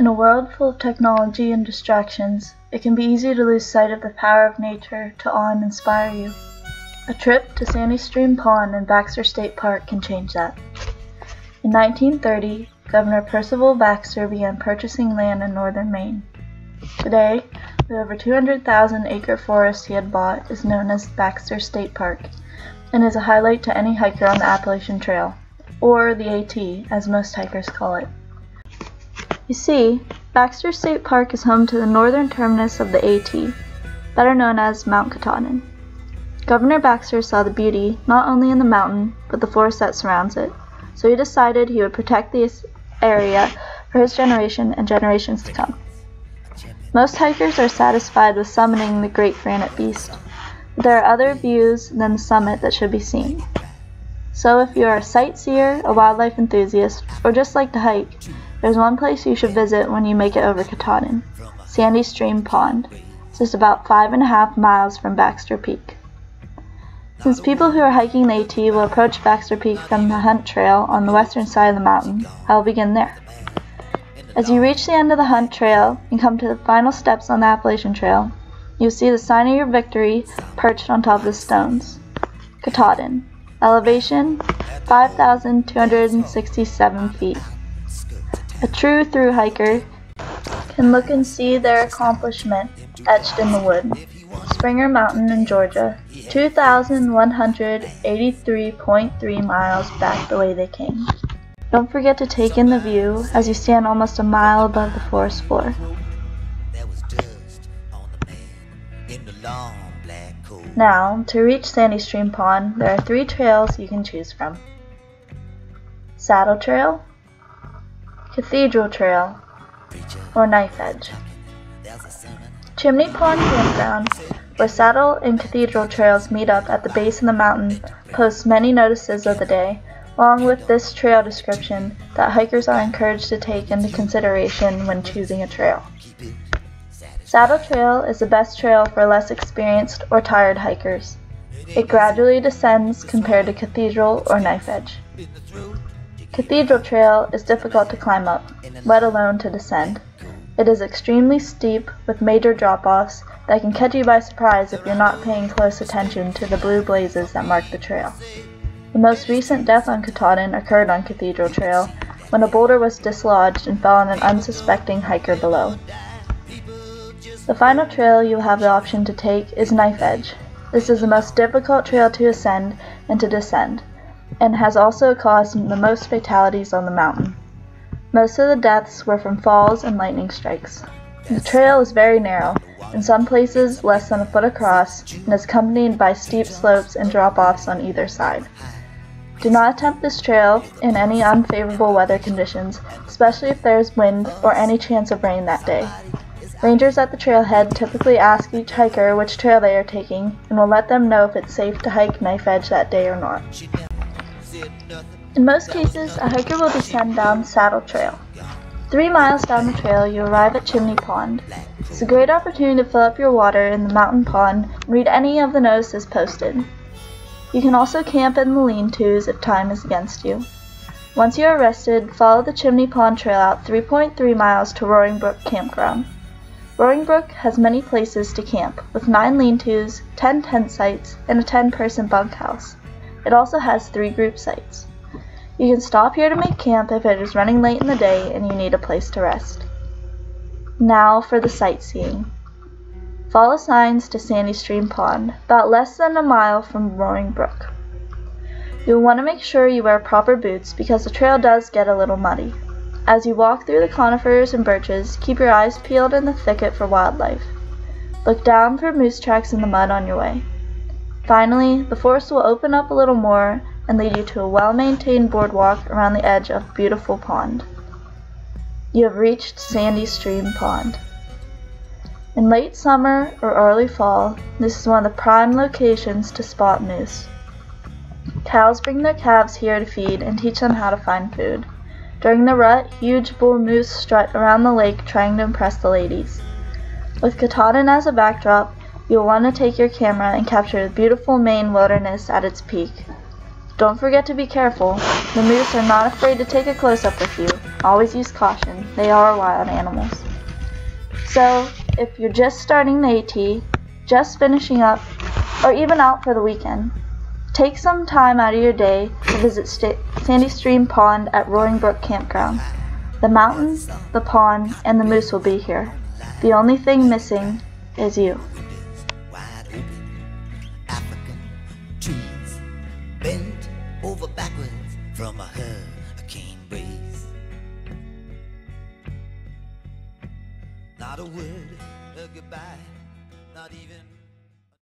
In a world full of technology and distractions, it can be easy to lose sight of the power of nature to awe and inspire you. A trip to Sandy Stream Pond in Baxter State Park can change that. In 1930, Governor Percival Baxter began purchasing land in northern Maine. Today, the over 200,000-acre forest he had bought is known as Baxter State Park and is a highlight to any hiker on the Appalachian Trail, or the AT, as most hikers call it. You see, Baxter State Park is home to the northern terminus of the AT, better known as Mount Katahdin. Governor Baxter saw the beauty not only in the mountain, but the forest that surrounds it, so he decided he would protect this area for his generation and generations to come. Most hikers are satisfied with summiting the great granite beast, but there are other views than the summit that should be seen. So if you are a sightseer, a wildlife enthusiast, or just like to hike, there's one place you should visit when you make it over Katahdin, Sandy Stream Pond. It's just about 5.5 miles from Baxter Peak. Since people who are hiking the AT will approach Baxter Peak from the Hunt Trail on the western side of the mountain, I will begin there. As you reach the end of the Hunt Trail and come to the final steps on the Appalachian Trail, you'll see the sign of your victory perched on top of the stones. Katahdin. Elevation, 5,267 feet. A true thru hiker can look and see their accomplishment etched in the wood. Springer Mountain in Georgia, 2,183.3 miles back the way they came. Don't forget to take in the view as you stand almost a mile above the forest floor. Now, to reach Sandy Stream Pond, there are 3 trails you can choose from. Saddle Trail, Cathedral Trail, or Knife Edge. Chimney Pond Campground, where Saddle and Cathedral Trails meet up at the base of the mountain, posts many notices of the day, along with this trail description that hikers are encouraged to take into consideration when choosing a trail. Saddle Trail is the best trail for less experienced or tired hikers. It gradually descends compared to Cathedral or Knife Edge. Cathedral Trail is difficult to climb up, let alone to descend. It is extremely steep with major drop-offs that can catch you by surprise if you're not paying close attention to the blue blazes that mark the trail. The most recent death on Katahdin occurred on Cathedral Trail when a boulder was dislodged and fell on an unsuspecting hiker below. The final trail you'll have the option to take is Knife Edge. This is the most difficult trail to ascend and to descend, and has also caused the most fatalities on the mountain. Most of the deaths were from falls and lightning strikes. The trail is very narrow, in some places less than a foot across, and is accompanied by steep slopes and drop-offs on either side. Do not attempt this trail in any unfavorable weather conditions, especially if there is wind or any chance of rain that day. Rangers at the trailhead typically ask each hiker which trail they are taking and will let them know if it's safe to hike Knife Edge that day or not. In most cases, a hiker will descend down Saddle Trail. 3 miles down the trail, you arrive at Chimney Pond. It's a great opportunity to fill up your water in the mountain pond and read any of the notices posted. You can also camp in the lean-tos if time is against you. Once you are rested, follow the Chimney Pond Trail out 3.3 miles to Roaring Brook Campground. Roaring Brook has many places to camp, with 9 lean-tos, 10 tent sites, and a 10-person bunkhouse. It also has 3 group sites. You can stop here to make camp if it is running late in the day and you need a place to rest. Now for the sightseeing. Follow signs to Sandy Stream Pond, about less than a mile from Roaring Brook. You'll want to make sure you wear proper boots because the trail does get a little muddy. As you walk through the conifers and birches, keep your eyes peeled in the thicket for wildlife. Look down for moose tracks in the mud on your way. Finally, the forest will open up a little more and lead you to a well-maintained boardwalk around the edge of a beautiful pond. You have reached Sandy Stream Pond. In late summer or early fall, this is one of the prime locations to spot moose. Cows bring their calves here to feed and teach them how to find food. During the rut, huge bull moose strut around the lake trying to impress the ladies. With Katahdin as a backdrop, you'll want to take your camera and capture the beautiful Maine wilderness at its peak. Don't forget to be careful. The moose are not afraid to take a close-up with you, Always use caution. They are wild animals. So, if you're just starting the AT, just finishing up, or even out for the weekend, take some time out of your day to visit Sandy Stream Pond at Roaring Brook Campground. The mountain, the pond, and the moose will be here. The only thing missing is you. Wide open African trees, bent over backwards from a hurricane breeze. Not a word of goodbye, not even